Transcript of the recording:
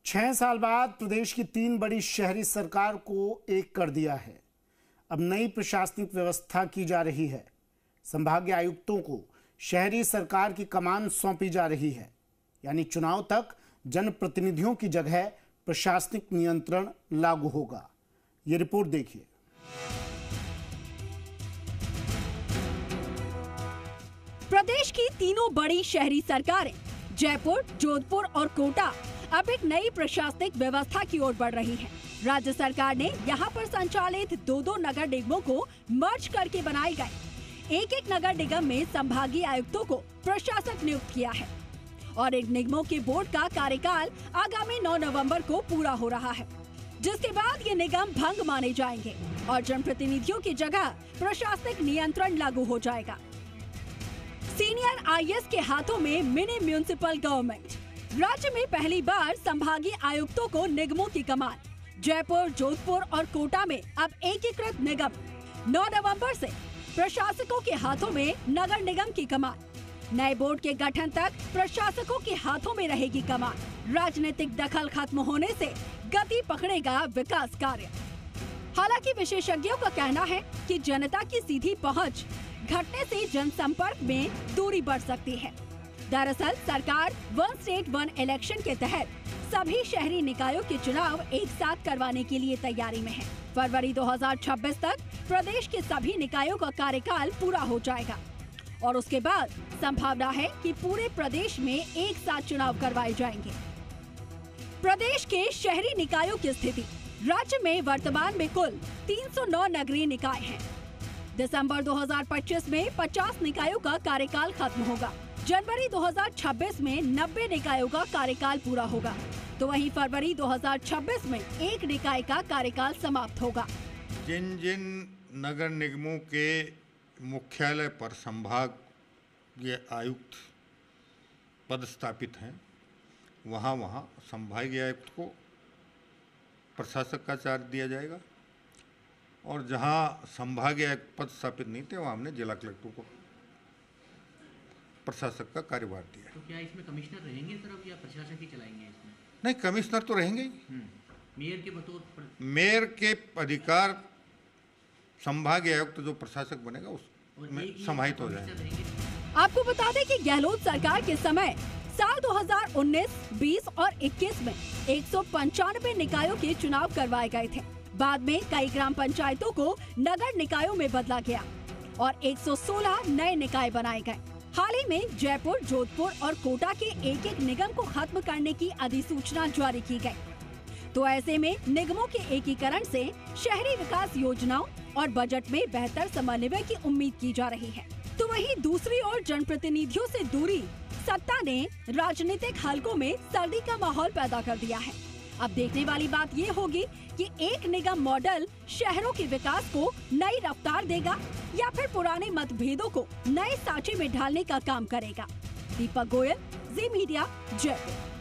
6 साल बाद प्रदेश की 3 बड़ी शहरी सरकार को एक कर दिया है। अब नई प्रशासनिक व्यवस्था की जा रही है। संभागीय आयुक्तों को शहरी सरकार की कमान सौंपी जा रही है, यानी चुनाव तक जनप्रतिनिधियों की जगह प्रशासनिक नियंत्रण लागू होगा। ये रिपोर्ट देखिए। प्रदेश की तीनों बड़ी शहरी सरकारें जयपुर, जोधपुर और कोटा अब एक नई प्रशासनिक व्यवस्था की ओर बढ़ रही है। राज्य सरकार ने यहाँ पर संचालित दो नगर निगमों को मर्ज करके बनाए गए एक नगर निगम में संभागीय आयुक्तों को प्रशासक नियुक्त किया है और इन निगमों के बोर्ड का कार्यकाल आगामी 9 नवंबर को पूरा हो रहा है, जिसके बाद ये निगम भंग माने जाएंगे और जनप्रतिनिधियों की जगह प्रशासनिक नियंत्रण लागू हो जाएगा। सीनियर आईएएस के हाथों में मिनी म्युनिसिपल गवर्नमेंट। राज्य में पहली बार संभागीय आयुक्तों को निगमों की कमान। जयपुर, जोधपुर और कोटा में अब एकीकृत निगम। 9 नवंबर से प्रशासकों के हाथों में नगर निगम की कमान। नए बोर्ड के गठन तक प्रशासकों के हाथों में रहेगी कमान। राजनीतिक दखल खत्म होने से गति पकड़ेगा विकास कार्य। हालांकि विशेषज्ञों का कहना है कि जनता की सीधी पहुंच घटने से जनसंपर्क में दूरी बढ़ सकती है। दरअसल सरकार वन स्टेट वन इलेक्शन के तहत सभी शहरी निकायों के चुनाव एक साथ करवाने के लिए तैयारी में है। फरवरी 2026 तक प्रदेश के सभी निकायों का कार्यकाल पूरा हो जाएगा और उसके बाद संभावना है कि पूरे प्रदेश में एक साथ चुनाव करवाए जाएंगे। प्रदेश के शहरी निकायों की स्थिति। राज्य में वर्तमान में कुल 309 नगरीय निकाय हैं। दिसंबर 2025 में 50 निकायों का कार्यकाल खत्म होगा। जनवरी 2026 में 90 निकायों का कार्यकाल पूरा होगा, तो वहीं फरवरी 2026 में एक निकाय का कार्यकाल समाप्त होगा। जिन जिन नगर निगमों के मुख्यालय पर संभागीय आयुक्त पदस्थापित हैं, वहाँ संभागीय आयुक्त को प्रशासक का चार्ज दिया जाएगा और जहाँ संभागीय आयुक्त पद स्थापित नहीं थे, वहाँ हमने जिला कलेक्टर को प्रशासक का कार्यभार दिया। तो क्या इसमें कमिश्नर रहेंगे सर अब, या प्रशासक ही चलाएंगे इसमें? नहीं, कमिश्नर तो रहेंगे ही। मेयर के बतौर मेयर के अधिकार संभागीय आयुक्त जो प्रशासक बनेगा उसमें समाहित हो जाएंगे। आपको बता दें कि गहलोत सरकार के समय साल 2019, 20 और 21 में 195 निकायों के चुनाव करवाए गए थे। बाद में कई ग्राम पंचायतों को नगर निकायों में बदला गया और 116 नए निकाय बनाए गए। हाल ही में जयपुर, जोधपुर और कोटा के एक निगम को खत्म करने की अधिसूचना जारी की गई। तो ऐसे में निगमों के एकीकरण से शहरी विकास योजनाओं और बजट में बेहतर समन्वय की उम्मीद की जा रही है। तो वहीं दूसरी ओर जनप्रतिनिधियों से दूरी सत्ता ने राजनीतिक हलकों में सर्दी का माहौल पैदा कर दिया है। अब देखने वाली बात ये होगी कि एक निगम मॉडल शहरों के विकास को नई रफ्तार देगा या फिर पुराने मतभेदों को नए सांचे में ढालने का काम करेगा। दीपक गोयल, जी मीडिया, जयपुर।